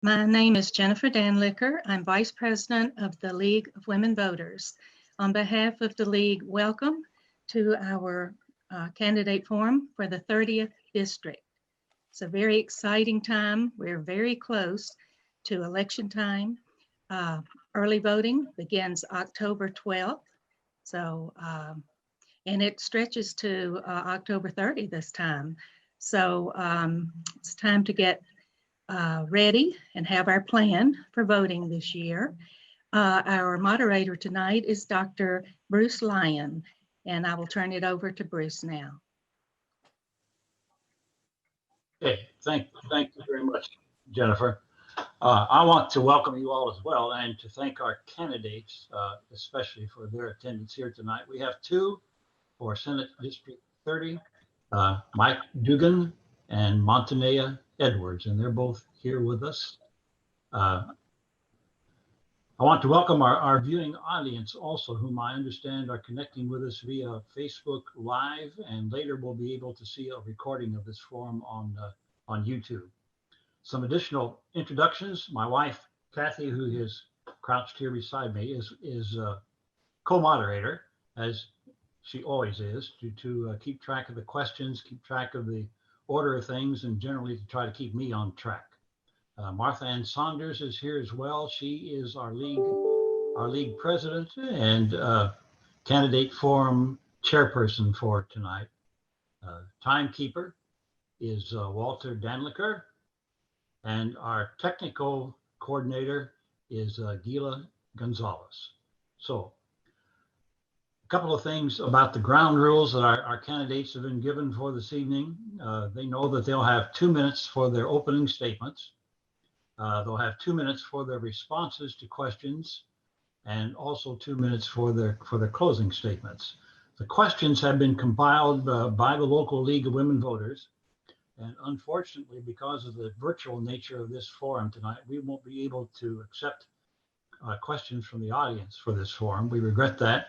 My name is Jennifer Danlicker. I'm Vice President of the League of Women Voters. On behalf of the League, welcome to our candidate forum for the 30th District. It's a very exciting time. We're very close to election time. Early voting begins October 12th. So, and it stretches to October 30 this time. So it's time to get ready and have our plan for voting this year. Our moderator tonight is Dr. Bruce Lyon, and I will turn it over to Bruce now. Okay, thank you very much, Jennifer. I want to welcome you all as well and to thank our candidates, especially for their attendance here tonight. We have two for Senate District 30, Mike Dugan and Montenia Edwards, and they're both here with us. I want to welcome our viewing audience also, whom I understand are connecting with us via Facebook Live, and later we'll be able to see a recording of this forum on YouTube. Some additional introductions. My wife, Kathie, who is crouched here beside me, is co-moderator, as she always is, to keep track of the questions, keep track of the order of things, and generally to try to keep me on track. Martha Ann Saunders is here as well. She is our league president and candidate forum chairperson for tonight. Timekeeper is Walter Danlicker, and our technical coordinator is Gila Gonzalez. So, a couple of things about the ground rules that our candidates have been given for this evening. They know that they'll have 2 minutes for their opening statements. They'll have 2 minutes for their responses to questions, and also 2 minutes for their closing statements. The questions have been compiled by the local League of Women Voters. And unfortunately, because of the virtual nature of this forum tonight, we won't be able to accept questions from the audience for this forum. We regret that.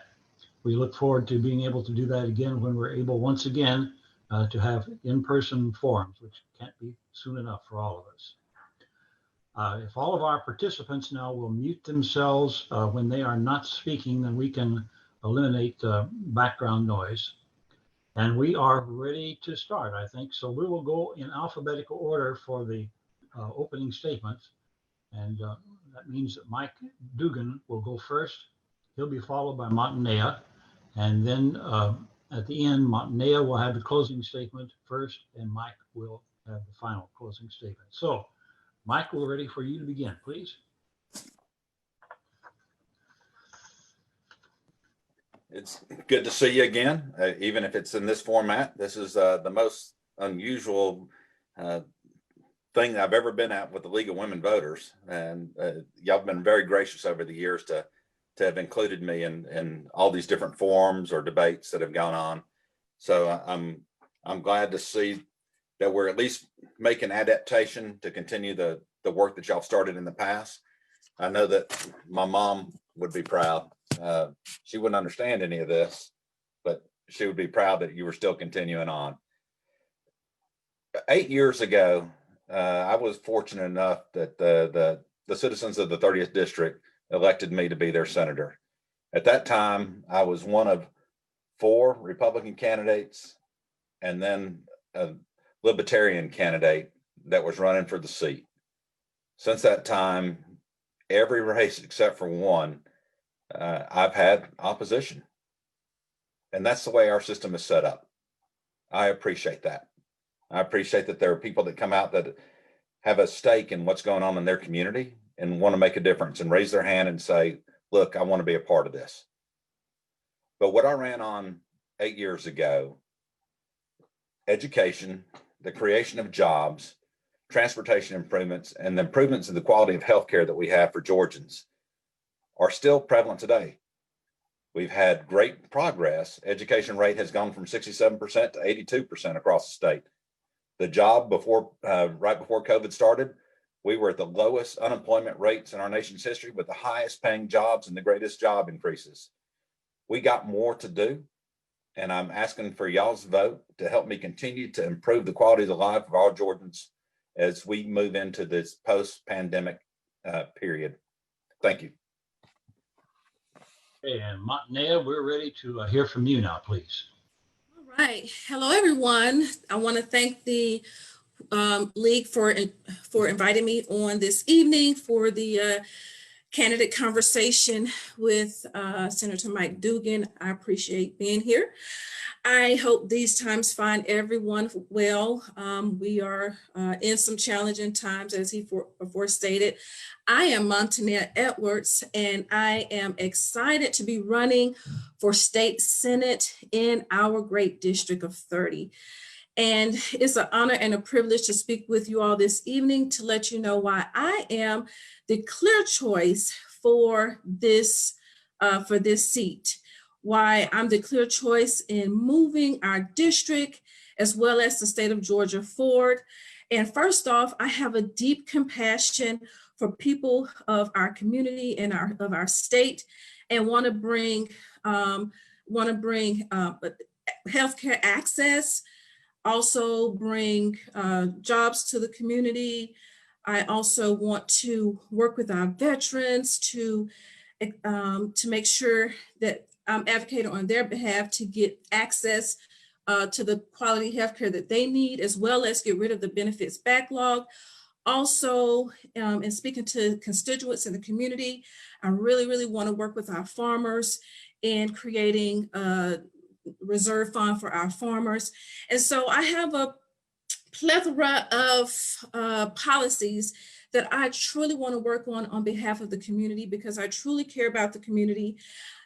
We look forward to being able to do that again when we're able once again to have in-person forums, which can't be soon enough for all of us. If all of our participants now will mute themselves when they are not speaking, then we can eliminate background noise. And we are ready to start, I think. So we will go in alphabetical order for the opening statements. And that means that Mike Dugan will go first. He'll be followed by Montenia. And then at the end, Montenia will have the closing statement first, and Mike will have the final closing statement. So, Mike, we're ready for you to begin, please. It's good to see you again, even if it's in this format. This is the most unusual thing I've ever been at with the League of Women Voters. And y'all have been very gracious over the years to have included me in all these different forums or debates that have gone on. So I'm glad to see that we're at least making adaptation to continue the work that y'all started in the past. I know that my mom would be proud. She wouldn't understand any of this, but she would be proud that you were still continuing on. 8 years ago, I was fortunate enough that the citizens of the 30th District elected me to be their senator. At that time, I was one of 4 Republican candidates and then a Libertarian candidate that was running for the seat. Since that time, every race except for one, I've had opposition. And that's the way our system is set up. I appreciate that. I appreciate that there are people that come out that have a stake in what's going on in their community and want to make a difference and raise their hand and say, look, I want to be a part of this. But what I ran on 8 years ago, education, the creation of jobs, transportation improvements, and the improvements in the quality of healthcare that we have for Georgians are still prevalent today. We've had great progress. Education rate has gone from 67% to 82% across the state. The job right before COVID started, we were at the lowest unemployment rates in our nation's history with the highest paying jobs and the greatest job increases. We got more to do, and I'm asking for y'all's vote to help me continue to improve the quality of the life of all Georgians as we move into this post-pandemic period. Thank you. Okay, and Montenia, we're ready to hear from you now, please. All right. Hello, everyone. I want to thank the League for inviting me on this evening for the candidate conversation with Senator Mike Dugan. I appreciate being here. I hope these times find everyone well. We are in some challenging times, as he forestated. I am Montenia Edwards, and I am excited to be running for state senate in our great district of 30. And it's an honor and a privilege to speak with you all this evening to let you know why I am the clear choice for this seat, why I'm the clear choice in moving our district as well as the state of Georgia forward. And first off, I have a deep compassion for people of our community and of our state, and want to bring healthcare access, also bring jobs to the community. I also want to work with our veterans to make sure that I'm advocating on their behalf to get access to the quality healthcare that they need, as well as get rid of the benefits backlog. Also, in speaking to constituents in the community, I really want to work with our farmers in creating a reserve fund for our farmers. And so I have a plethora of policies that I truly want to work on behalf of the community, because I truly care about the community.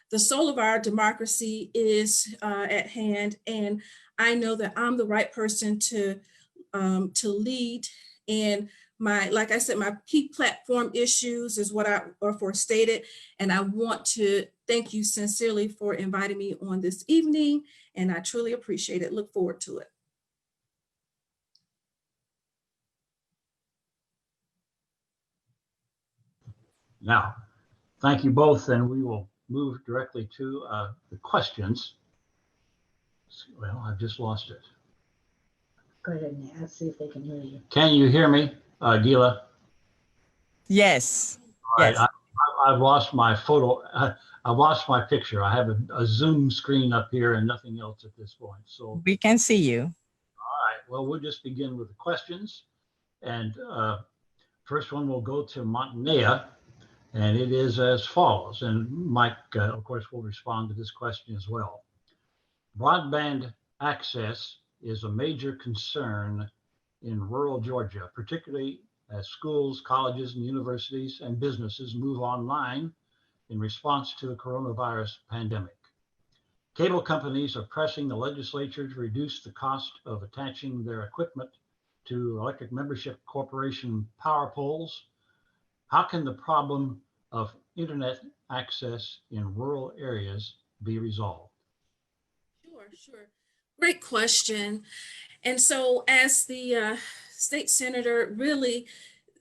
The soul of our democracy is at hand, and I know that I'm the right person to lead. And like I said, my key platform issues is what I forestated, and I want to thank you sincerely for inviting me on this evening, and I truly appreciate it. Look forward to it. Now, thank you both, and we will move directly to the questions. Well, I've just lost it. Go ahead and ask, see if they can hear you. Can you hear me, Gila? Yes. All right, Yes. I've lost my photo. I've lost my picture. I have a Zoom screen up here and nothing else at this point. So We can see you. all right, well, we'll just begin with the questions. And first one will go to Montenia, and it is as follows. And Mike, of course, will respond to this question as well. Broadband access is a major concern in rural Georgia, particularly as schools, colleges, and universities and businesses move online in response to the coronavirus pandemic. Cable companies are pressing the legislature to reduce the cost of attaching their equipment to electric membership corporation power poles. How can the problem of internet access in rural areas be resolved? Sure. Great question. And so as the state senator, really,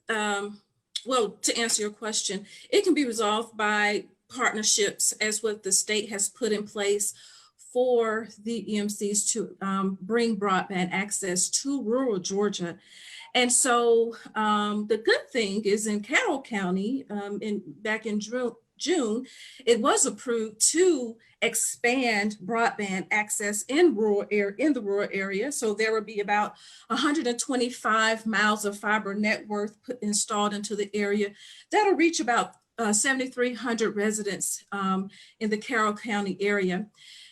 well, to answer your question, it can be resolved by partnerships, as what the state has put in place for the EMCs to bring broadband access to rural Georgia. And so the good thing is in Carroll County, back in June, it was approved to expand broadband access in the rural area. So there will be about 125 miles of fiber network installed into the area. That'll reach about 7,300 residents in the Carroll County area.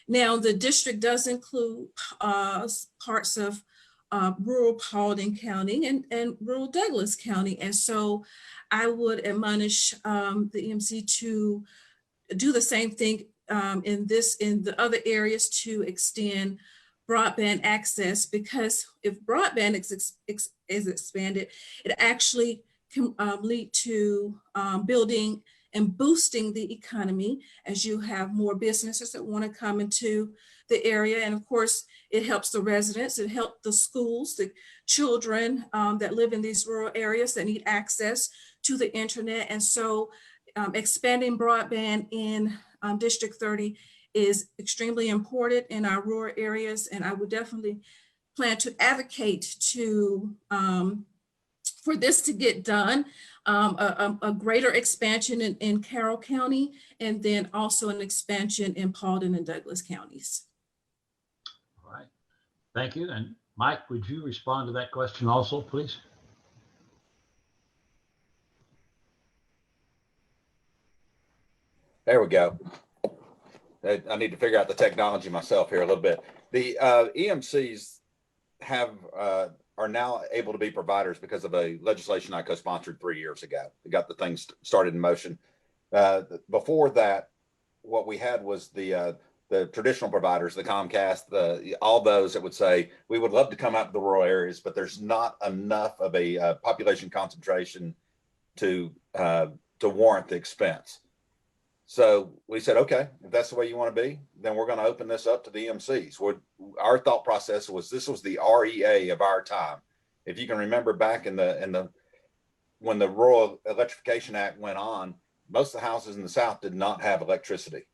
Now, the district does include parts of rural Paulding County and rural Douglas County. And so I would admonish the EMC to do the same thing in the other areas to extend broadband access, because if broadband is expanded, it actually can lead to building and boosting the economy, as you have more businesses that want to come into the area. And of course, it helps the residents, it helps the schools, the children that live in these rural areas that need access to the internet. And so expanding broadband in District 30 is extremely important in our rural areas. And I would definitely plan to advocate to for this to get done, a greater expansion in Carroll County, and then also an expansion in Paulding and Douglas counties. All right. Thank you. And Mike, would you respond to that question also, please? There we go. I need to figure out the technology myself here a little bit. The EMCs are now able to be providers because of a legislation I co-sponsored 3 years ago. We got the things started in motion. Before that, what we had was the traditional providers, the Comcast, all those that would say, we would love to come out to the rural areas, but there's not enough of a population concentration to warrant the expense. So we said, okay, if that's the way you want to be, then we're going to open this up to the EMCs. Our thought process was this was the REA of our time. If you can remember back when the Rural Electrification Act went on, most of the houses in the South did not have electricity.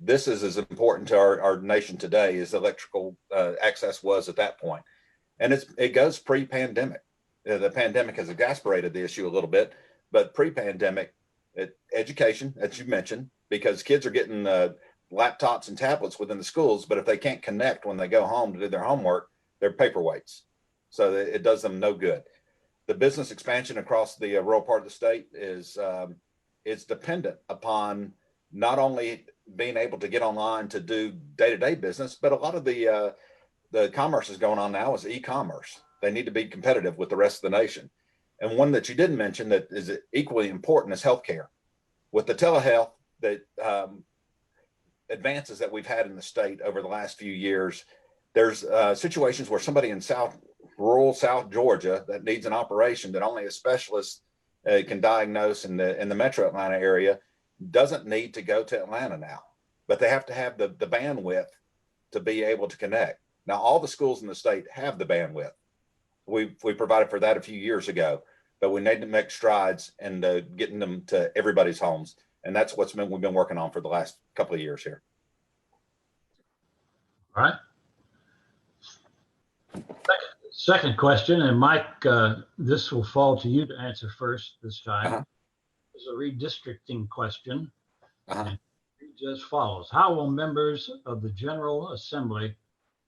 This is as important to our nation today as electrical access was at that point. And it goes pre-pandemic. The pandemic has exacerbated the issue a little bit, but pre-pandemic, education, as you mentioned, because kids are getting laptops and tablets within the schools, but if they can't connect when they go home to do their homework, they're paperweights. So it does them no good. The business expansion across the rural part of the state is dependent upon not only being able to get online to do day-to-day business, but a lot of the commerce is going on now is e-commerce. They need to be competitive with the rest of the nation. And one that you didn't mention that is equally important is healthcare. With the telehealth that advances that we've had in the state over the last few years, there's situations where somebody in rural South Georgia that needs an operation that only a specialist can diagnose in the metro Atlanta area doesn't need to go to Atlanta now, but they have to have the bandwidth to be able to connect. Now, all the schools in the state have the bandwidth. We provided for that a few years ago, but we need to make strides in getting them to everybody's homes. And that's we've been working on for the last couple of years here. All right. Second question, and Mike, this will fall to you to answer first this time. It's a redistricting question. And it reads as follows. How will members of the General Assembly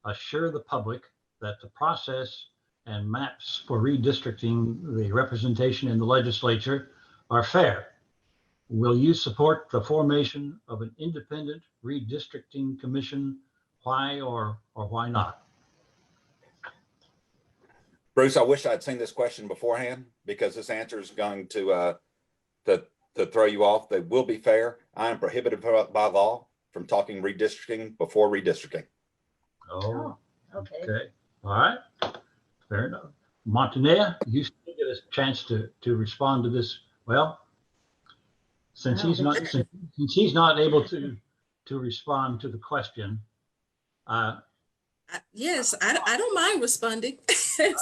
assure the public that the process and maps for redistricting the representation in the legislature are fair? Will you support the formation of an independent redistricting commission? Why or why not? Bruce, I wish I'd seen this question beforehand because this answer is going to throw you off. They will be fair. I am prohibited by law from talking redistricting before redistricting. Oh, Okay. okay. All right. Fair enough. Montenia, you still get a chance to respond to this. Well, since he's not able to respond to the question. Yes, I don't mind responding.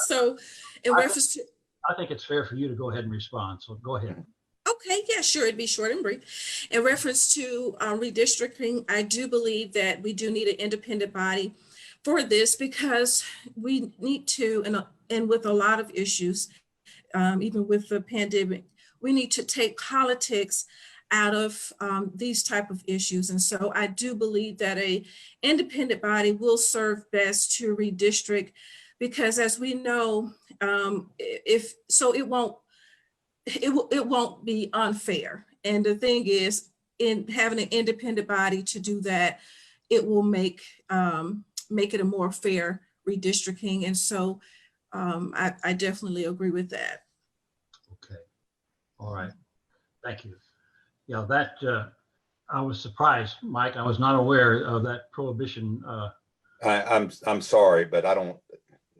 So in reference to, I think it's fair for you to go ahead and respond. So go ahead. okay, yeah, sure. It'd be short and brief. In reference to redistricting, I do believe that we do need an independent body for this because we need to, and with a lot of issues, even with the pandemic, we need to take politics out of these type of issues. And so I do believe that a independent body will serve best to redistrict because as we know, it won't be unfair. And the thing is, in having an independent body to do that, it will make it a more fair redistricting. And so I definitely agree with that. Okay. All right. Thank you. Yeah, that I was surprised, Mike. I was not aware of that prohibition. I'm sorry, but I don't.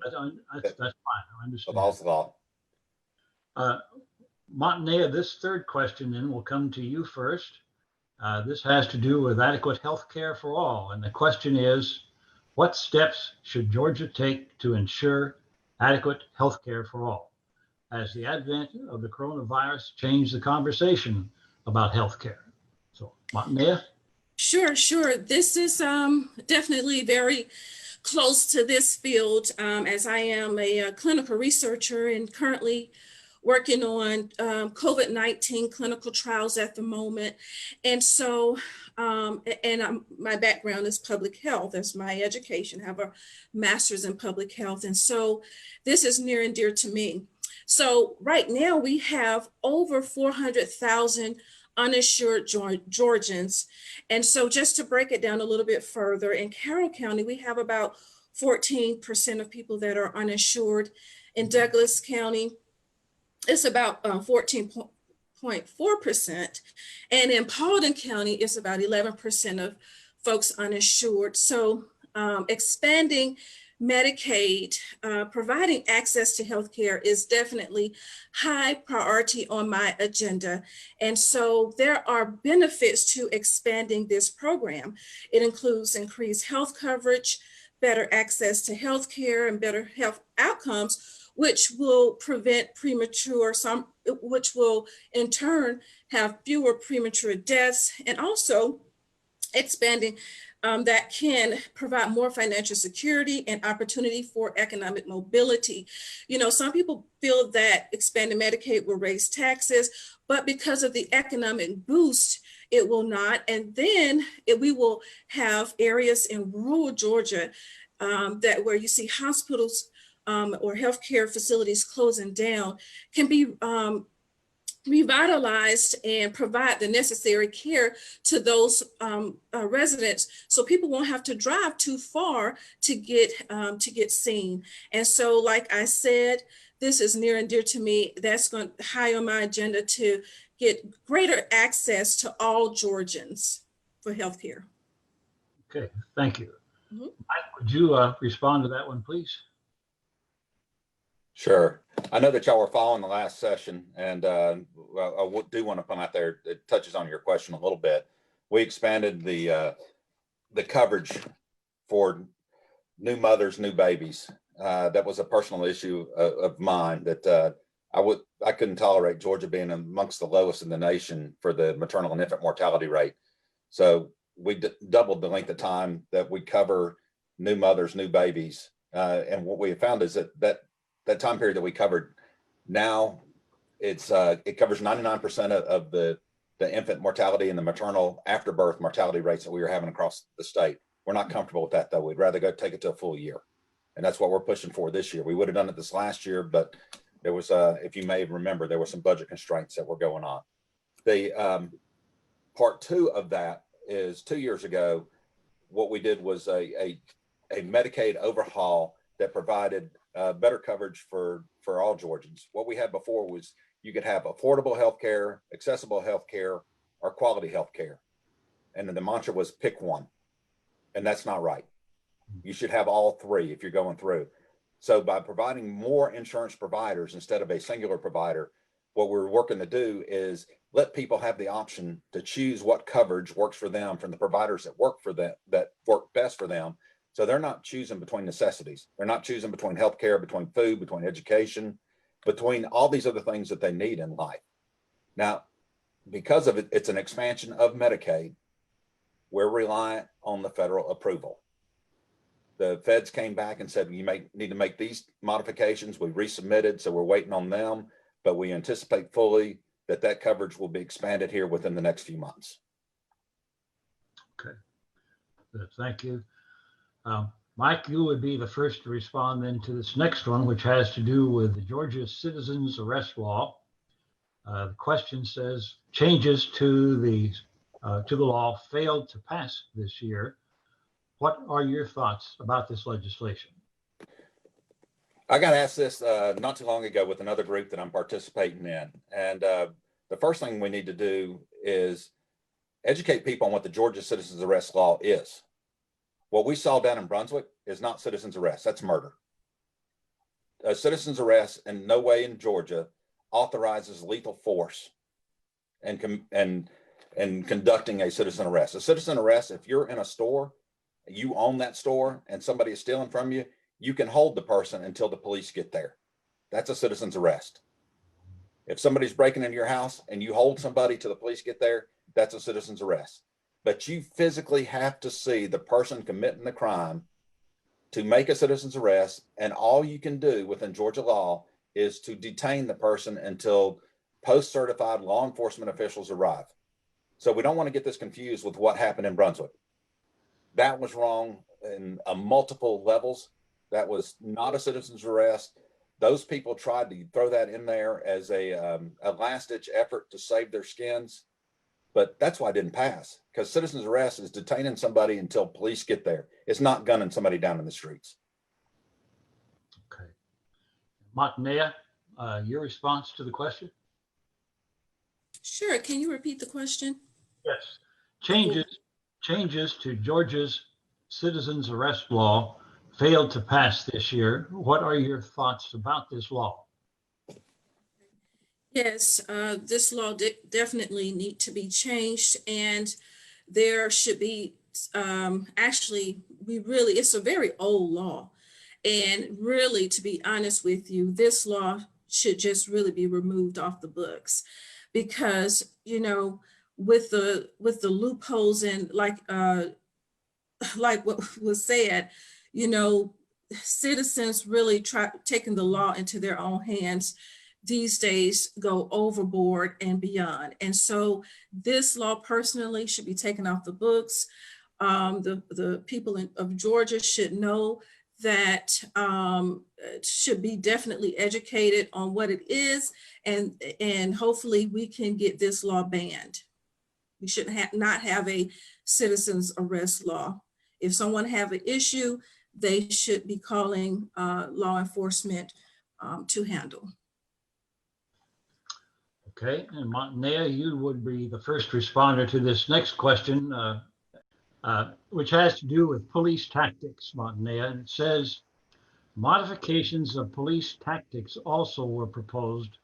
That's fine. I understand. Law's the law. Montenia, this third question then will come to you first. This has to do with adequate health care for all. And the question is, what steps should Georgia take to ensure adequate health care for all? Has the advent of the coronavirus changed the conversation about health care? So, Montenia? Sure. This is definitely very close to this field as I am a clinical researcher and currently working on COVID-19 clinical trials at the moment. And so, my background is public health. That's my education. I have a master's in public health. And so this is near and dear to me. So right now we have over 400,000 uninsured Georgians. And so just to break it down a little bit further, in Carroll County, we have about 14% of people that are uninsured. In Douglas County, it's about 14.4%. And in Paulding County, it's about 11% of folks uninsured. So expanding Medicaid, providing access to healthcare is definitely high priority on my agenda. And so there are benefits to expanding this program. It includes increased health coverage, better access to healthcare, and better health outcomes, which will prevent which will in turn have fewer premature deaths, and also expanding that can provide more financial security and opportunity for economic mobility. You know, some people feel that expanding Medicaid will raise taxes, but because of the economic boost, it will not. And then we will have areas in rural Georgia that where you see hospitals or healthcare facilities closing down can be revitalized and provide the necessary care to those residents, so people won't have to drive too far to get seen. And so, like I said, this is near and dear to me. That's going high on my agenda to get greater access to all Georgians for healthcare. Okay, thank you. Mhm. Mike, would you respond to that one, please? Sure. I know that y'all were following the last session, and I do want to come out there. It touches on your question a little bit. We expanded the coverage for new mothers, new babies. That was a personal issue of mine that I couldn't tolerate Georgia being amongst the lowest in the nation for the maternal and infant mortality rate. So we doubled the length of time that we cover new mothers, new babies. And what we have found is that time period that we covered, now it covers 99% of the infant mortality and the maternal afterbirth mortality rates that we were having across the state. We're not comfortable with that, though. We'd rather go take it to a full year. And that's what we're pushing for this year. We would have done it this last year, but there was, if you may remember, there were some budget constraints that were going on. The part two of that is 2 years ago, what we did was a Medicaid overhaul that provided better coverage for all Georgians. What we had before was you could have affordable healthcare, accessible healthcare, or quality healthcare. And then the mantra was pick one. And that's not right. You should have all three if you're going through. So by providing more insurance providers instead of a singular provider, what we're working to do is let people have the option to choose what coverage works for them from the providers that work for them, that work best for them. So they're not choosing between necessities. They're not choosing between healthcare, between food, between education, between all these other things that they need in life. Now, because of it, it's an expansion of Medicaid. We're reliant on the federal approval. The feds came back and said, you may need to make these modifications. We resubmitted, so we're waiting on them, but we anticipate fully that coverage will be expanded here within the next few months. Okay, good, thank you. Mike, you would be the first to respond then to this next one, which has to do with the Georgia Citizens Arrest Law. The question says, changes to the law failed to pass this year. What are your thoughts about this legislation? I got asked this not too long ago with another group that I'm participating in. And the first thing we need to do is educate people on what the Georgia Citizens Arrest Law is. What we saw down in Brunswick is not citizens arrest, that's murder. A citizen's arrest in no way in Georgia authorizes lethal force and conducting a citizen arrest. A citizen arrest, if you're in a store, you own that store and somebody is stealing from you, you can hold the person until the police get there. That's a citizen's arrest. If somebody's breaking into your house and you hold somebody till the police get there, that's a citizen's arrest. But you physically have to see the person committing the crime to make a citizen's arrest. And all you can do within Georgia law is to detain the person until post-certified law enforcement officials arrive. So we don't want to get this confused with what happened in Brunswick. That was wrong in multiple levels. That was not a citizen's arrest. Those people tried to throw that in there as a last-ditch effort to save their skins, but that's why it didn't pass, because citizen's arrest is detaining somebody until police get there. It's not gunning somebody down in the streets. Okay. Montenia, your response to the question? Sure. Can you repeat the question? Yes. Changes to Georgia's citizens arrest law failed to pass this year. What are your thoughts about this law? Yes, this law definitely need to be changed, and there should be, actually, it's a very old law. And really, to be honest with you, this law should just really be removed off the books, because, you know, with the loopholes and like what was said, you know, citizens really try taking the law into their own hands these days, go overboard and beyond. And so this law personally should be taken off the books. The people of Georgia should know that, should be definitely educated on what it is, and hopefully we can get this law banned. We should not have a citizens arrest law. If someone have an issue, they should be calling law enforcement to handle. Okay, and Montenia, you would be the first responder to this next question, which has to do with police tactics, Montenia. And it says, modifications of police tactics also were proposed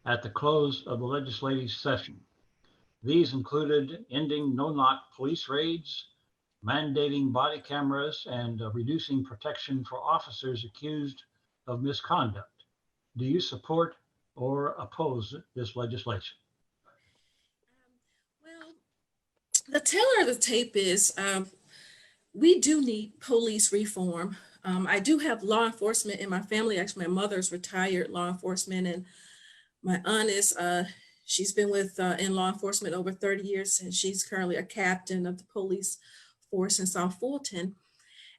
at the close of the legislative session. These included ending no-knock police raids, mandating body cameras, and reducing protection for officers accused of misconduct. Do you support or oppose this legislation? Well, the teller of the tape is, we do need police reform. I do have law enforcement in my family. Actually, my mother's retired law enforcement, and my aunt is, she's been with in law enforcement over 30 years, and she's currently a captain of the police force in South Fulton.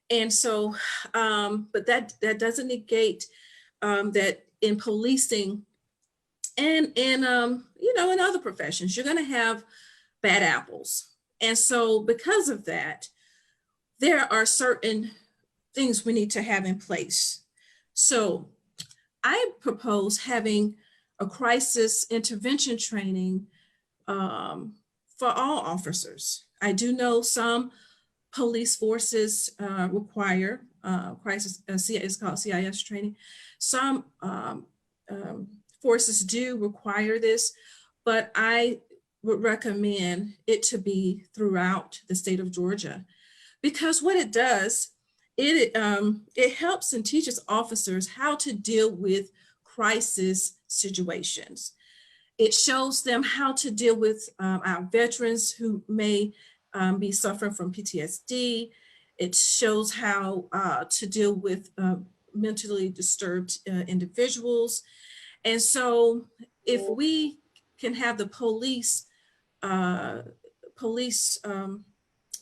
And so, but that doesn't negate that in policing and you know, in other professions, you're going to have bad apples. And so because of that, there are certain things we need to have in place. So I propose having a crisis intervention training for all officers. I do know some police forces require crisis, it's called CIS training. Some forces do require this, but I would recommend it to be throughout the state of Georgia, because what it does, it helps and teaches officers how to deal with crisis situations. It shows them how to deal with our veterans who may be suffering from PTSD. It shows how to deal with mentally disturbed individuals. And so if we can have the police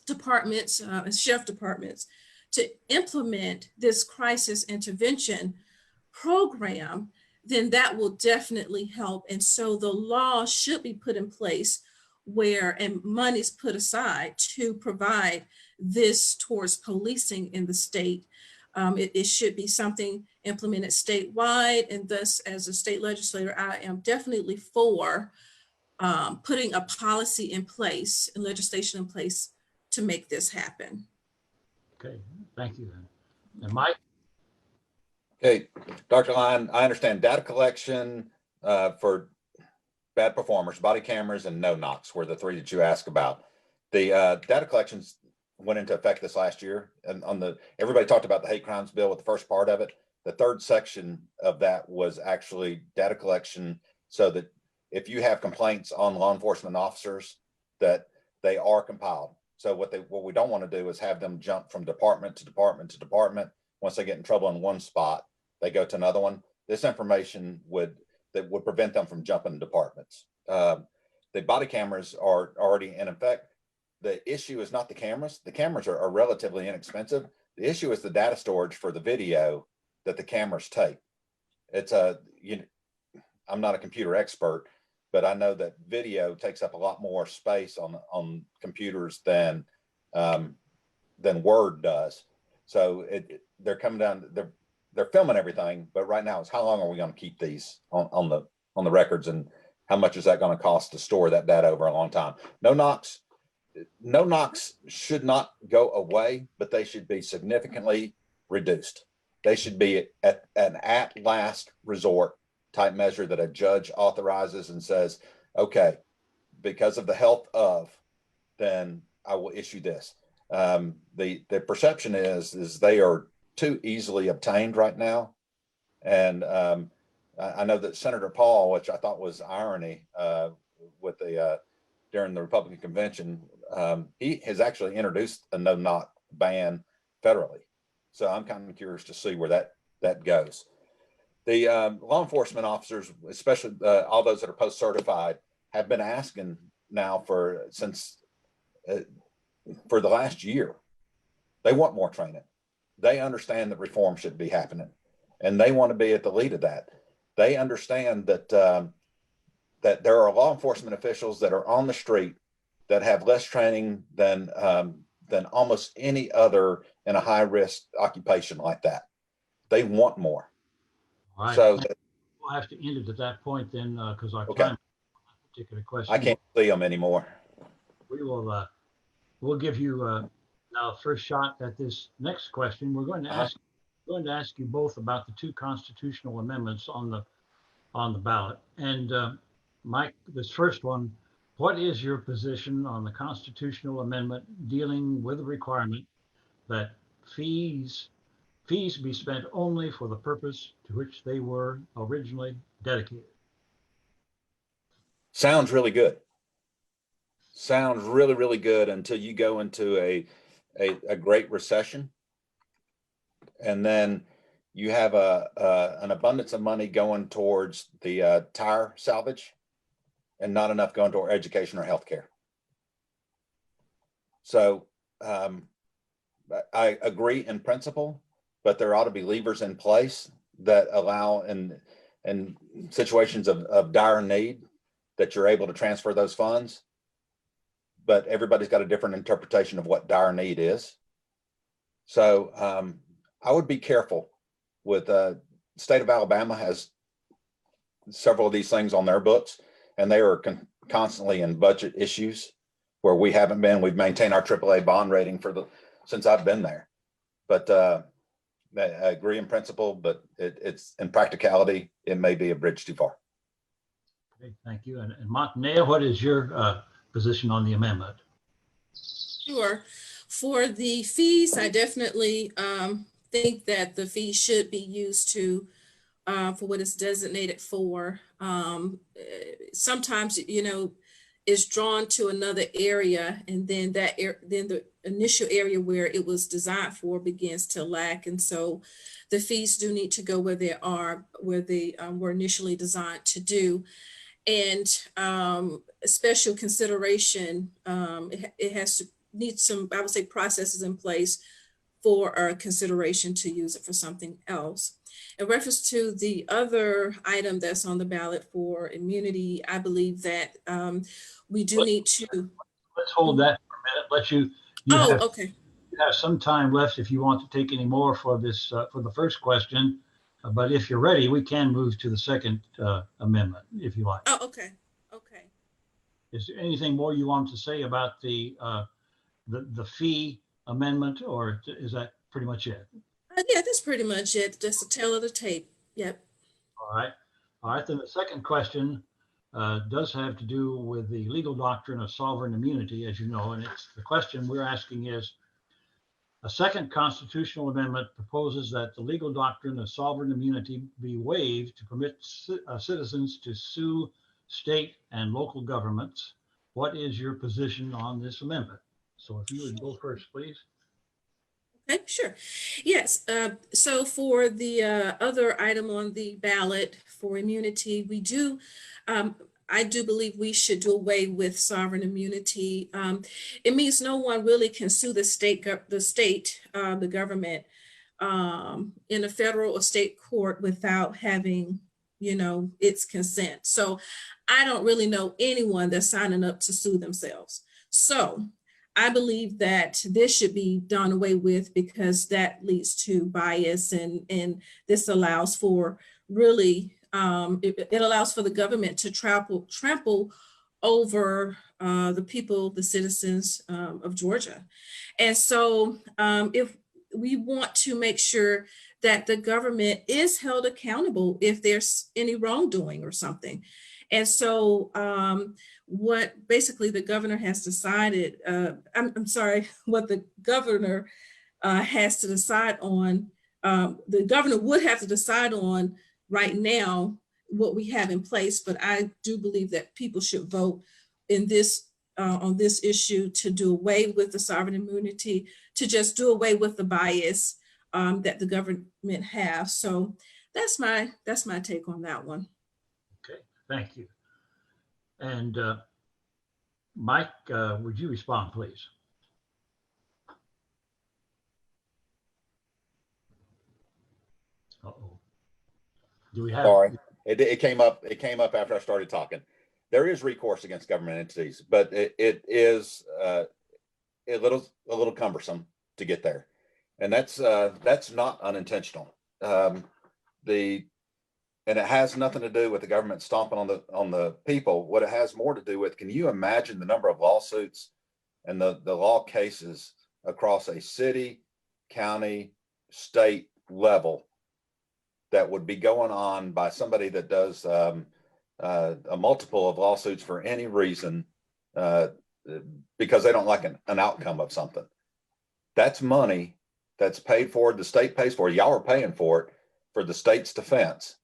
departments and sheriff departments to implement this crisis intervention program, then that will definitely help. And so the law should be put in place where, and money's put aside to provide this towards policing in the state. It should be something implemented statewide, and thus as a state legislator, I am definitely for putting a policy in place and legislation in place to make this happen. Okay, thank you. And Mike? Okay, Dr. Lyon, I understand data collection for bad performers, body cameras, and no knocks were the three that you asked about. The data collections went into effect this last year, and everybody talked about the hate crimes bill with the first part of it. The third section of that was actually data collection, so that if you have complaints on law enforcement officers, that they are compiled. So what we don't want to do is have them jump from department to department to department. Once they get in trouble in one spot, they go to another one. this information would prevent them from jumping departments. The body cameras are already in effect. The issue is not the cameras. The cameras are relatively inexpensive. The issue is the data storage for the video that the cameras take. It's I'm not a computer expert, but I know that video takes up a lot more space on computers than Word does. So they're coming down, they're filming everything, but right now it's how long are we going to keep these on the records, and how much is that going to cost to store that data over a long time? No knocks should not go away, but they should be significantly reduced. They should be at last resort type measure that a judge authorizes and says, okay, because of the health of, then I will issue this. The perception is they are too easily obtained right now. And I know that Senator Paul, which I thought was irony with during the Republican convention, he has actually introduced a no-knock ban federally. So I'm kind of curious to see where that goes. The law enforcement officers, especially all those that are post-certified, have been asking now for the last year. They want more training. They understand that reform should be happening, and they want to be at the lead of that. They understand that that there are law enforcement officials that are on the street that have less training than almost any other in a high-risk occupation like that. They want more. All right. So we'll have to end it at that point then, because our okay. time on that particular question. I can't see them anymore. We will. We'll give you now first shot at this next question. We're going to ask you both about the two constitutional amendments on the ballot. And Mike, this first one, what is your position on the constitutional amendment dealing with the requirement that fees be spent only for the purpose to which they were originally dedicated? Sounds really good. Sounds really, really good until you go into a great recession, and then you have an abundance of money going towards the tire salvage, and not enough going toward education or healthcare. So I agree in principle, but there ought to be levers in place that allow in situations of dire need that you're able to transfer those funds. But everybody's got a different interpretation of what dire need is. So I would be careful with the state of Alabama has several of these things on their books, and they are constantly in budget issues where we haven't been. We've maintained our AAA bond rating since I've been there. But I agree in principle, but it's in practicality, it may be a bridge too far. Okay, thank you. And Montenia, what is your position on the amendment? Sure. For the fees, I definitely think that the fee should be used for what it's designated for. Sometimes, it's drawn to another area, and then then the initial area where it was designed for begins to lack, and so the fees do need to go where they were initially designed to do. And special consideration, it has to need some, I would say, processes in place for our consideration to use it for something else. In reference to the other item that's on the ballot for immunity, I believe that we do need to. Let's hold that for a minute. Let you okay. You have some time left if you want to take any more for this for the first question. But if you're ready, we can move to the second amendment, if you like. Oh, okay. Okay. Is there anything more you want to say about the fee amendment, or is that pretty much it? Yeah, that's pretty much it. Just a tale of the tape. Yep. All right. Then the second question does have to do with the legal doctrine of sovereign immunity, as you know, and it's the question we're asking is, a second constitutional amendment proposes that the legal doctrine of sovereign immunity be waived to permit citizens to sue state and local governments. What is your position on this amendment? So if you would go first, please. Okay, sure. Yes. So for the other item on the ballot for immunity, I do believe we should do away with sovereign immunity. It means no one really can sue the government, in a federal or state court without having, its consent. So I don't really know anyone that's signing up to sue themselves. So I believe that this should be done away with because that leads to bias, and this allows for really, it allows for the government to trample over the people, the citizens of Georgia. And so if we want to make sure that the government is held accountable if there's any wrongdoing or something. And so what basically the governor has decided, I'm sorry, what the governor has to decide on, the governor would have to decide on right now what we have in place, but I do believe that people should vote in this on this issue to do away with the sovereign immunity, to just do away with the bias that the government have. So that's my take on that one. Okay, thank you. And Mike, would you respond, please? Uh-oh. Do we have? Sorry, it came up. It came up after I started talking. There is recourse against government entities, but it is a little cumbersome to get there, and that's not unintentional. And it has nothing to do with the government stomping on the people. What it has more to do with, can you imagine the number of lawsuits and the law cases across a city, county, state level that would be going on by somebody that does a multiple of lawsuits for any reason because they don't like an outcome of something? That's money that's paid for. The state pays for it. Y'all are paying for it for the state's defense.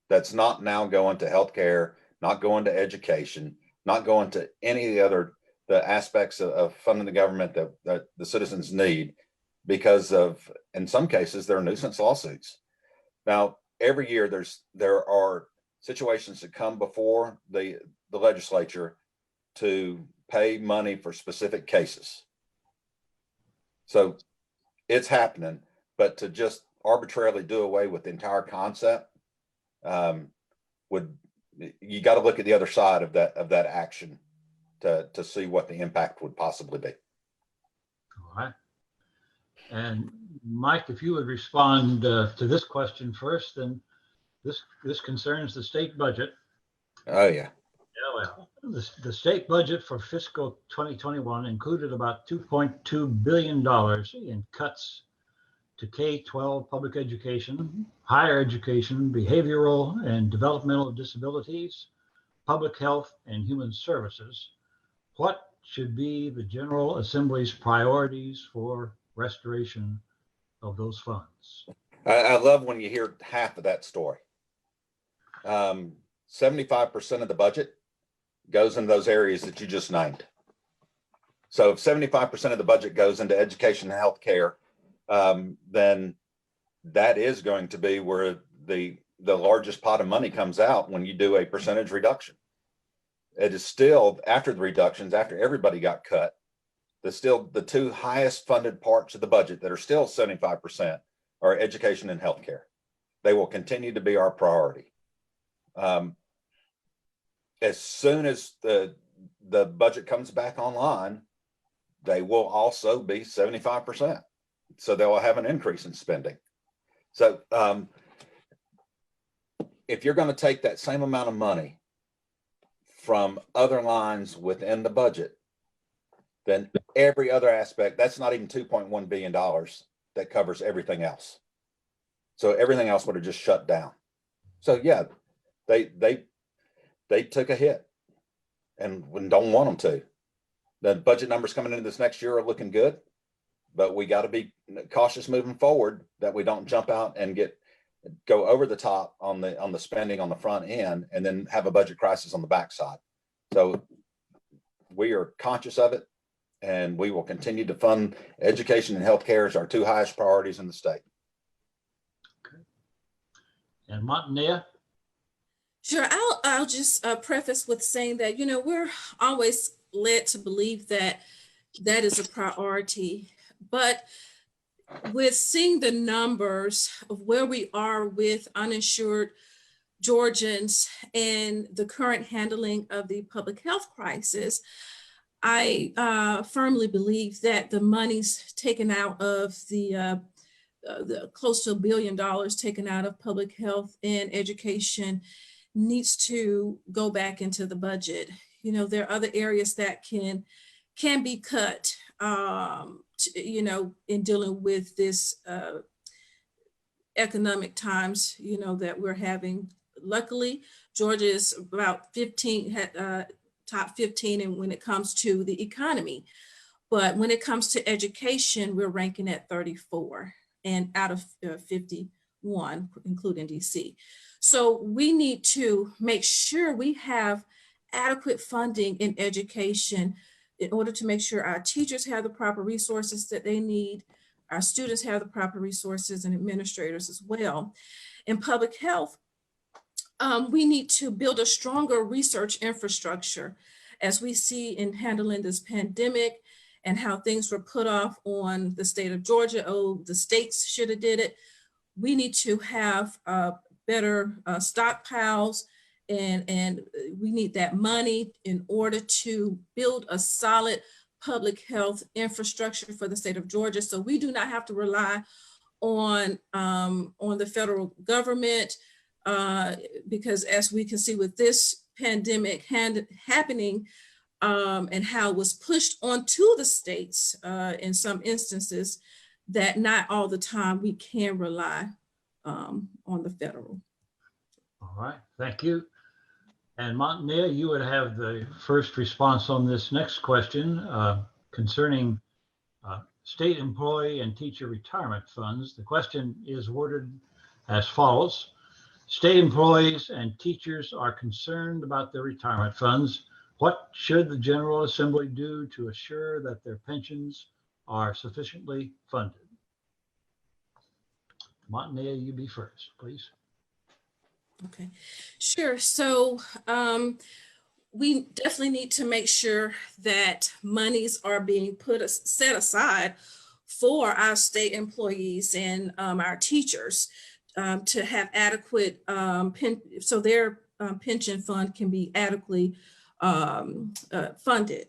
That's not now going to healthcare, not going to education, not going to any of the aspects of funding the government that the citizens need because of, in some cases, they're nuisance lawsuits. Now, every year there are situations that come before the legislature to pay money for specific cases. So it's happening, but to just arbitrarily do away with the entire concept you got to look at the other side of that action to see what the impact would possibly be. All right. And Mike, if you would respond to this question first, then this concerns the state budget. Oh yeah. Yeah, well, the state budget for fiscal 2021 included about $2.2 billion in cuts to K-12 public education, higher education, behavioral and developmental disabilities, public health, and human services. What should be the General Assembly's priorities for restoration of those funds? I love when you hear half of that story. 75% of the budget goes in those areas that you just named. So if 75% of the budget goes into education and healthcare, then that is going to be where the largest pot of money comes out when you do a percentage reduction. It is still, after the reductions, after everybody got cut, the two highest funded parts of the budget that are still 75% are education and healthcare. They will continue to be our priority. As soon as the budget comes back online, they will also be 75%. So they will have an increase in spending. So if you're going to take that same amount of money from other lines within the budget, then every other aspect, that's not even $2.1 billion that covers everything else. So everything else would have just shut down. So yeah, they took a hit and don't want them to. The budget numbers coming into this next year are looking good, but we got to be cautious moving forward that we don't jump out and go over the top on the spending on the front end and then have a budget crisis on the backside. So we are conscious of it. and we will continue to fund education and healthcare as our two highest priorities in the state. And Montenia? Sure, I'll just preface with saying that, you know, we're always led to believe that that is a priority, but with seeing the numbers of where we are with uninsured Georgians and the current handling of the public health crisis, I firmly believe that the monies taken out of the close to $1 billion taken out of public health and education needs to go back into the budget. You know, there are other areas that can be cut, you know, in dealing with this economic times, you know, that we're having. Luckily, Georgia is about 15, top 15, and when it comes to the economy. But when it comes to education, we're ranking at 34 and out of 51, including DC. So we need to make sure we have adequate funding in education in order to make sure our teachers have the proper resources that they need, our students have the proper resources, and administrators as well. In public health, we need to build a stronger research infrastructure as we see in handling this pandemic and how things were put off on the state of Georgia. Oh, the states should have did it. We need to have better stockpiles, and we need that money in order to build a solid public health infrastructure for the state of Georgia, so we do not have to rely on the federal government, because as we can see with this pandemic happening, and how it was pushed onto the states in some instances, that not all the time we can rely on the federal. All right, thank you. And Montenia, you would have the first response on this next question concerning state employee and teacher retirement funds. The question is worded as follows. State employees and teachers are concerned about their retirement funds. What should the General Assembly do to assure that their pensions are sufficiently funded? Montenia, you be first, please. Okay, sure. So we definitely need to make sure that monies are being set aside for our state employees and our teachers to have adequate, so their pension fund can be adequately funded.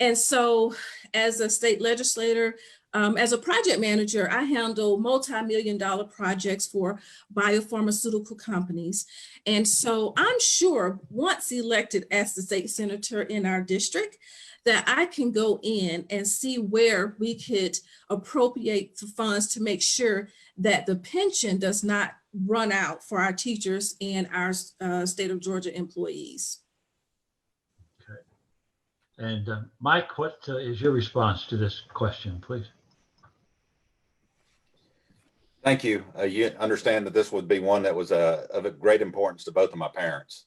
And so as a state legislator, as a project manager, I handle multi-million-dollar projects for biopharmaceutical companies. And so I'm sure once elected as the state senator in our district, that I can go in and see where we could appropriate the funds to make sure that the pension does not run out for our teachers and our state of Georgia employees. Okay. And Mike, what is your response to this question, please? Thank you. You understand that this would be one that was of a great importance to both of my parents.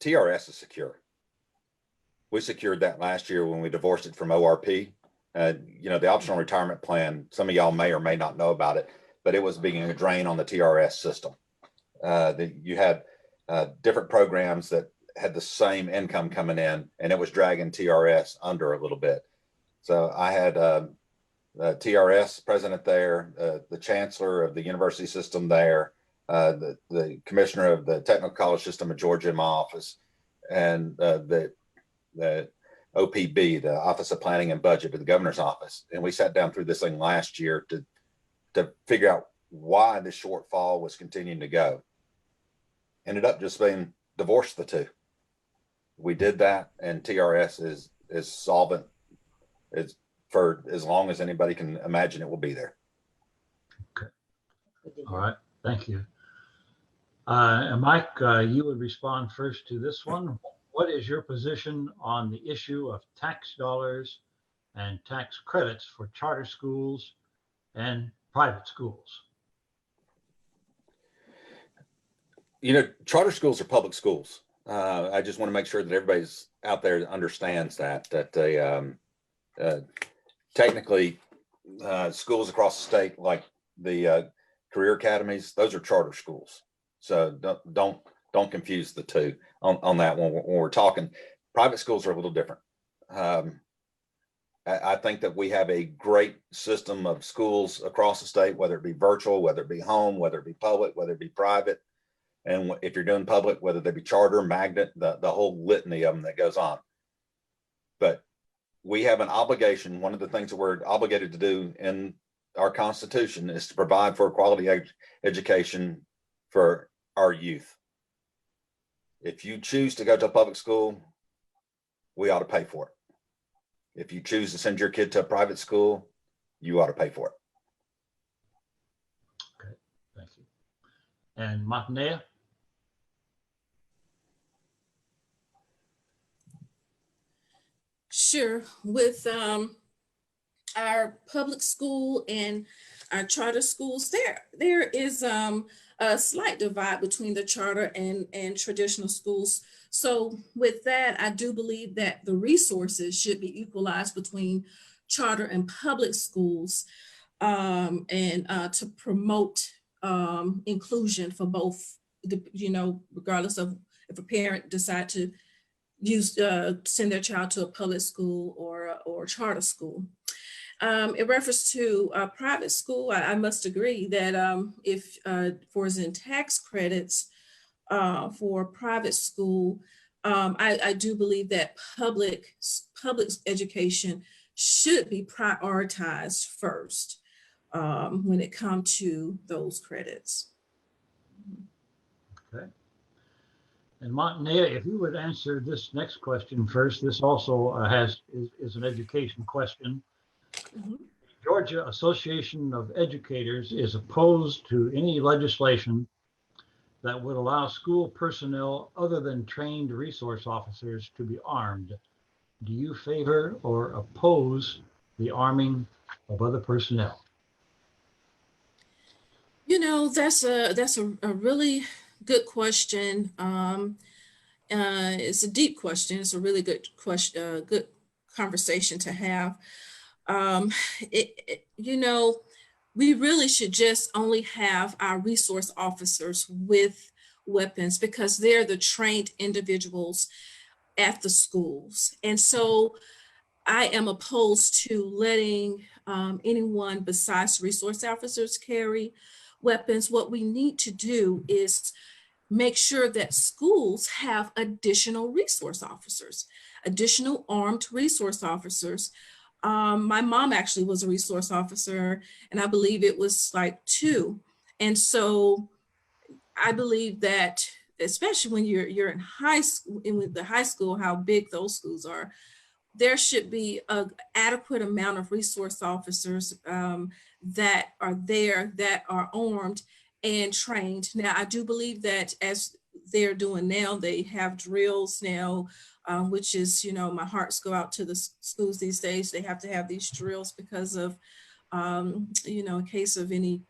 TRS is secure. We secured that last year when we divorced it from ORP. You know, the optional retirement plan, some of y'all may or may not know about it, but it was being a drain on the TRS system. You had different programs that had the same income coming in, and it was dragging TRS under a little bit. So I had TRS president there, the chancellor of the university system there, the commissioner of the technical college system of Georgia in my office, and the OPB, the Office of Planning and Budget of the governor's office. And we sat down through this thing last year to figure out why the shortfall was continuing to go. Ended up just being divorce the two. We did that, and TRS is solvent. It's for as long as anybody can imagine it will be there. Okay. All right. Thank you. And Mike, you would respond first to this one. What is your position on the issue of tax dollars and tax credits for charter schools and private schools? You know, charter schools are public schools. I just want to make sure that everybody's out there understands that they technically schools across the state, like the career academies, those are charter schools. So don't confuse the two on that one. When we're talking, private schools are a little different. I think that we have a great system of schools across the state, whether it be virtual, whether it be home, whether it be public, whether it be private. And if you're doing public, whether they be charter, magnet, the whole litany of them that goes on. But we have an obligation. One of the things that we're obligated to do in our Constitution is to provide for a quality education for our youth. If you choose to go to a public school, we ought to pay for it. If you choose to send your kid to a private school, you ought to pay for it. Okay, thank you. And Montenia? Sure. With our public school and our charter schools, there is a slight divide between the charter and traditional schools. So with that, I do believe that the resources should be equalized between charter and public schools, and to promote inclusion for both, regardless of if a parent decide to send their child to a public school or charter school. In reference to private school, I must agree that if for in tax credits for private school, I do believe that public education should be prioritized first when it comes to those credits. Okay. And Montenia, if you would answer this next question first, this also is an education question. Mm-hmm. Georgia Association of Educators is opposed to any legislation that would allow school personnel other than trained resource officers to be armed. Do you favor or oppose the arming of other personnel? That's a really good question. It's a deep question. It's a really good question, good conversation to have. We really should just only have our resource officers with weapons because they're the trained individuals at the schools. And so I am opposed to letting anyone besides resource officers carry weapons. What we need to do is make sure that schools have additional resource officers, additional armed resource officers. My mom actually was a resource officer, and I believe it was like 2. And so I believe that, especially when you're in high school, in the high school, how big those schools are, there should be an adequate amount of resource officers that are there, that are armed and trained. Now, I do believe that as they're doing now, they have drills now, which is, my hearts go out to the schools these days. They have to have these drills because of, in case of any,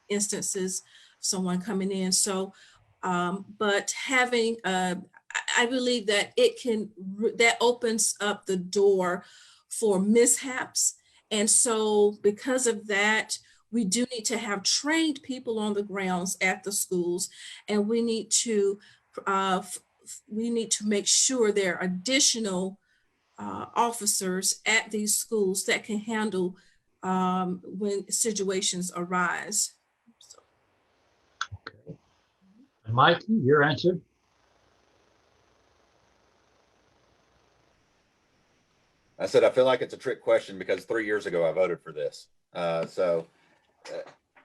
instances, someone coming in. So, but having, I believe that that opens up the door for mishaps. And so because of that, we do need to have trained people on the grounds at the schools, and we need to make sure there are additional officers at these schools that can handle when situations arise. So. Okay. And Mike, your answer? I said, I feel like it's a trick question because 3 years ago I voted for this.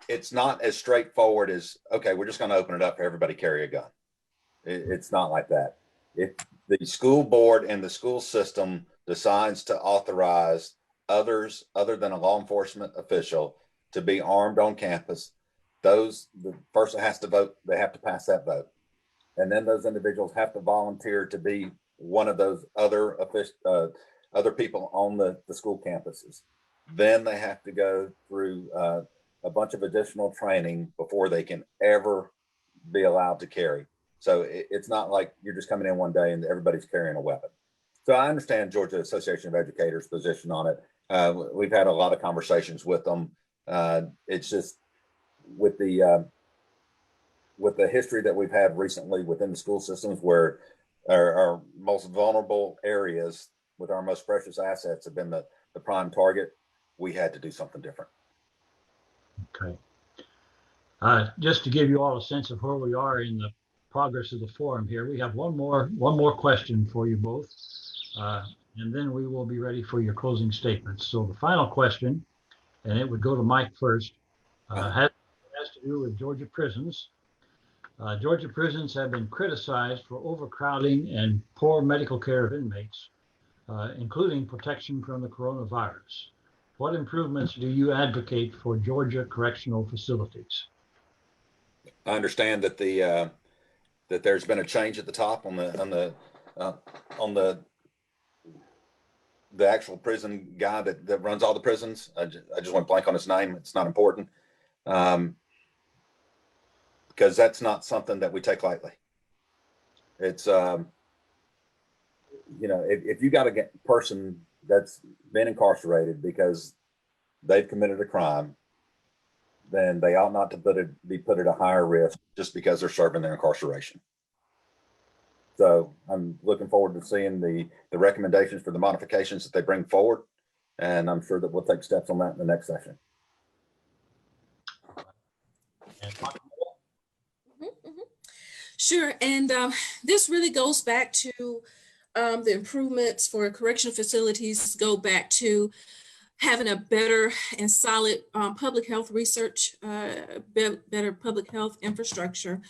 It's not as straightforward as, okay, we're just going to open it up for everybody carry a gun. It's not like that. If the school board and the school system decides to authorize others other than a law enforcement official to be armed on campus, the person has to vote. They have to pass that vote. And then those individuals have to volunteer to be one of those other people on the school campuses. Then they have to go through a bunch of additional training before they can ever be allowed to carry. So it's not like you're just coming in one day and everybody's carrying a weapon. So I understand Georgia Association of Educators' position on it. We've had a lot of conversations with them. It's just with the history that we've had recently within the school systems, where our most vulnerable areas with our most precious assets have been the prime target, we had to do something different. Okay. Just to give you all a sense of where we are in the progress of the forum here, we have one more question for you both, and then we will be ready for your closing statements. So the final question, and it would go to Mike first, has to do with Georgia prisons. Georgia prisons have been criticized for overcrowding and poor medical care of inmates, including protection from the coronavirus. What improvements do you advocate for Georgia correctional facilities? I understand that that there's been a change at the top on the actual prison guy that runs all the prisons. I just went blank on his name. It's not important, because that's not something that we take lightly. It's if you got a person that's been incarcerated because they've committed a crime, then they ought not to be put at a higher risk just because they're serving their incarceration. So I'm looking forward to seeing the recommendations for the modifications that they bring forward, and I'm sure that we'll take steps on that in the next session. Sure, and this really goes back to the improvements for correctional facilities go back to having a better and solid public health research, better public health infrastructure,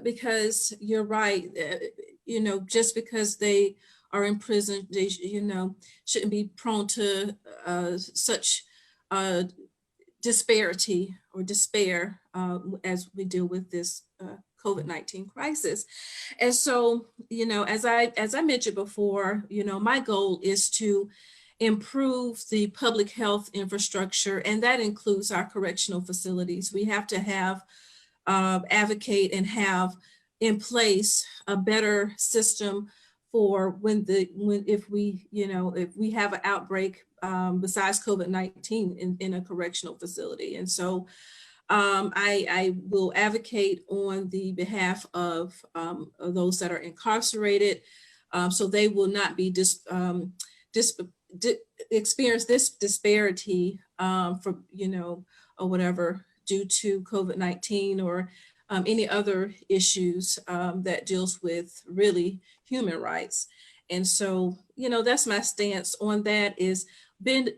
because you're right, just because they are in prison, they shouldn't be prone to such disparity or despair as we deal with this COVID-19 crisis. And so, as I mentioned before, my goal is to improve the public health infrastructure, and that includes our correctional facilities. We have to have advocate and have in place a better system for if we have an outbreak besides COVID-19 in a correctional facility. And so I will advocate on the behalf of those that are incarcerated, so they will not be experience this disparity for or whatever due to COVID-19 or any other issues that deals with really human rights. And so that's my stance on that, is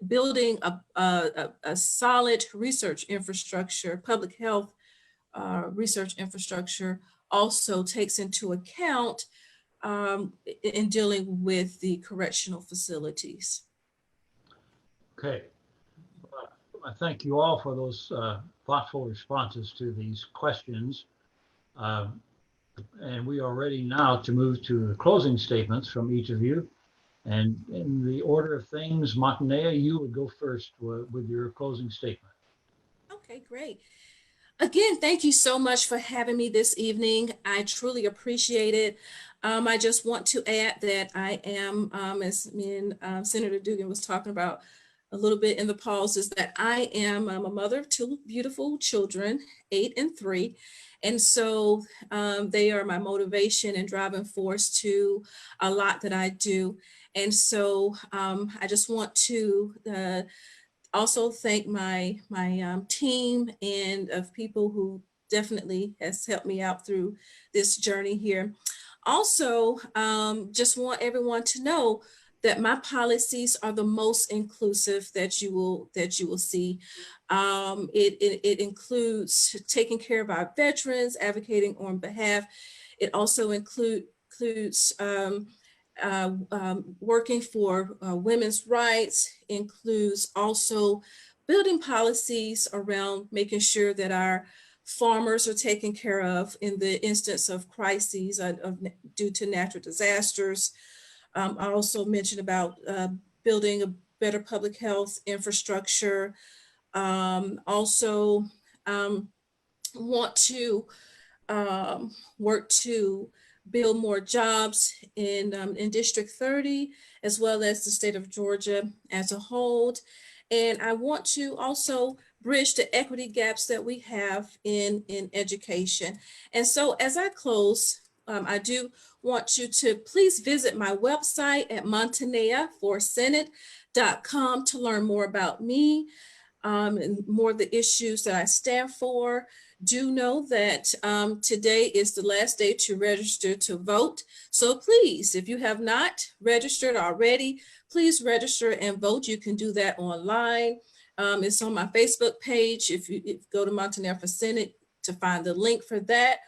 building a solid research infrastructure. Public health research infrastructure also takes into account in dealing with the correctional facilities. Okay. I thank you all for those thoughtful responses to these questions. And we are ready now to move to the closing statements from each of you. And in the order of things, Montenia, you would go first with your closing statement. Okay, great. Again, thank you so much for having me this evening. I truly appreciate it. I just want to add that I am, as me and Senator Dugan was talking about a little bit in the pause, is that I'm a mother of two beautiful children, 8 and 3. And so they are my motivation and driving force to a lot that I do. And so I just want to also thank my team and of people who definitely has helped me out through this journey here. Also, just want everyone to know that my policies are the most inclusive that you will see. It includes taking care of our veterans, advocating on behalf. It also includes working for women's rights, includes also building policies around making sure that our farmers are taken care of in the instance of crises due to natural disasters. I also mentioned about building a better public health infrastructure. Also want to work to build more jobs in District 30, as well as the state of Georgia as a whole. And I want to also bridge the equity gaps that we have in education. And so as I close, I do want you to please visit my website at montaneaforsenate.com to learn more about me and more of the issues that I stand for. Do know that today is the last day to register to vote. So please, if you have not registered already, please register and vote. You can do that online. It's on my Facebook page. If you go to Montenia for Senate to find the link for that.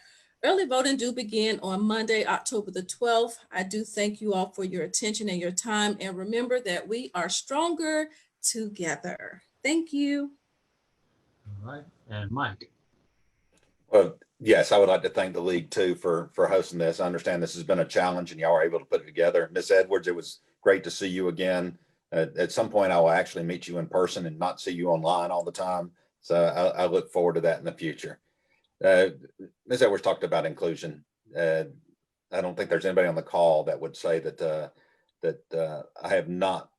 Early voting do begin on Monday, October the 12th. I do thank you all for your attention and your time. And remember that we are stronger together. Thank you. All right, and Mike. Well, yes, I would like to thank the league too for hosting this. I understand this has been a challenge and y'all are able to put it together. Ms. Edwards, it was great to see you again. At some point, I will actually meet you in person and not see you online all the time. So I look forward to that in the future. Ms. Edwards talked about inclusion. I don't think there's anybody on the call that would say that I have not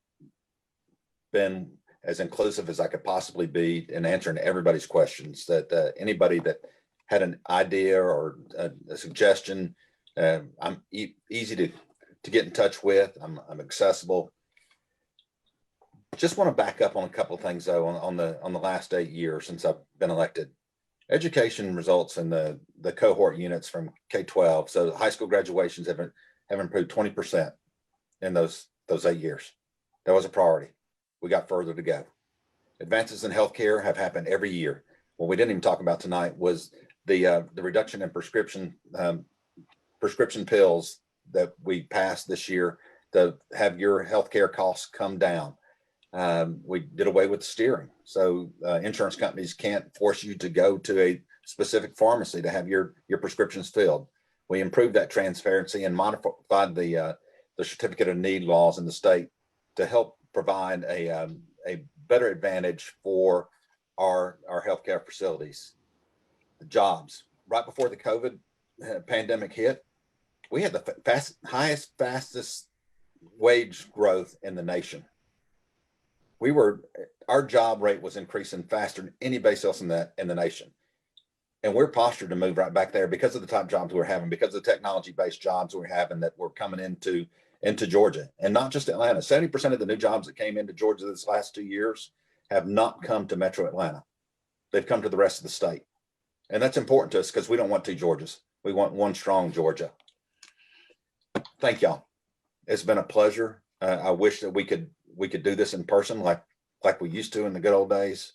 been as inclusive as I could possibly be in answering everybody's questions. That anybody that had an idea or a suggestion, I'm easy to get in touch with. I'm accessible. Just want to back up on a couple of things though on the last 8 years since I've been elected. Education results in the cohort units from K-12. So high school graduations have improved 20% in those 8 years. That was a priority. We got further to go. Advances in healthcare have happened every year. What we didn't even talk about tonight was the reduction in prescription pills that we passed this year to have your healthcare costs come down. We did away with steering. So insurance companies can't force you to go to a specific pharmacy to have your prescriptions filled. We improved that transparency and modified the certificate of need laws in the state to help provide a better advantage for our healthcare facilities. The jobs. Right before the COVID pandemic hit, we had the fastest wage growth in the nation. Our job rate was increasing faster than anybody else in the nation. And we're postured to move right back there because of the type jobs we're having, because of the technology-based jobs we're having that were coming into Georgia, and not just Atlanta. 70% of the new jobs that came into Georgia this last 2 years have not come to Metro Atlanta. They've come to the rest of the state. And that's important to us because we don't want two Georgias. We want one strong Georgia. Thank y'all. It's been a pleasure. I wish that we could do this in person like we used to in the good old days.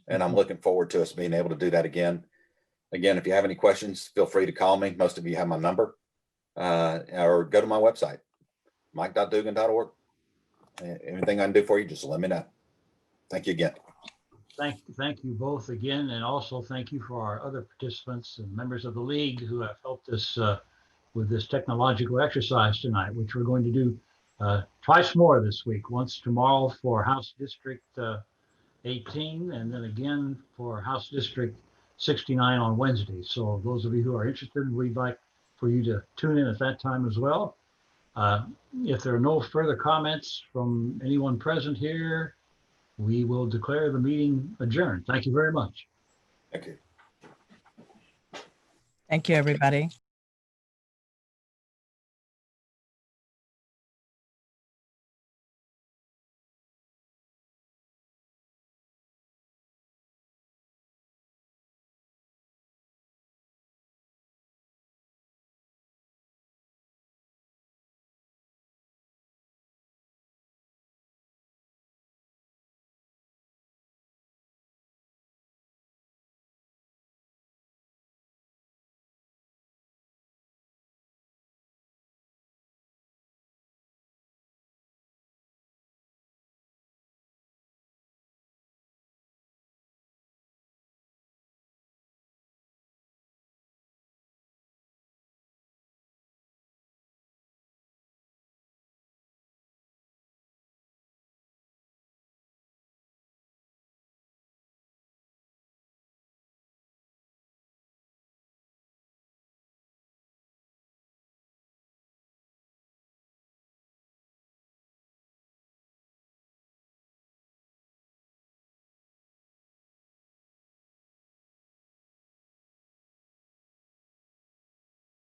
And I'm looking forward to us being able to do that again. Again, if you have any questions, feel free to call me. Most of you have my number, or go to my website, mike.dugan.org. Anything I can do for you, just let me know. Thank you again. Thank you both again, and also thank you for our other participants and members of the league who have helped us with this technological exercise tonight, which we're going to do twice more this week. Once tomorrow for House District 18, and then again for House District 69 on Wednesday. So those of you who are interested, we'd like for you to tune in at that time as well. If there are no further comments from anyone present here, we will declare the meeting adjourned. Thank you very much. Thank you. Thank you, everybody.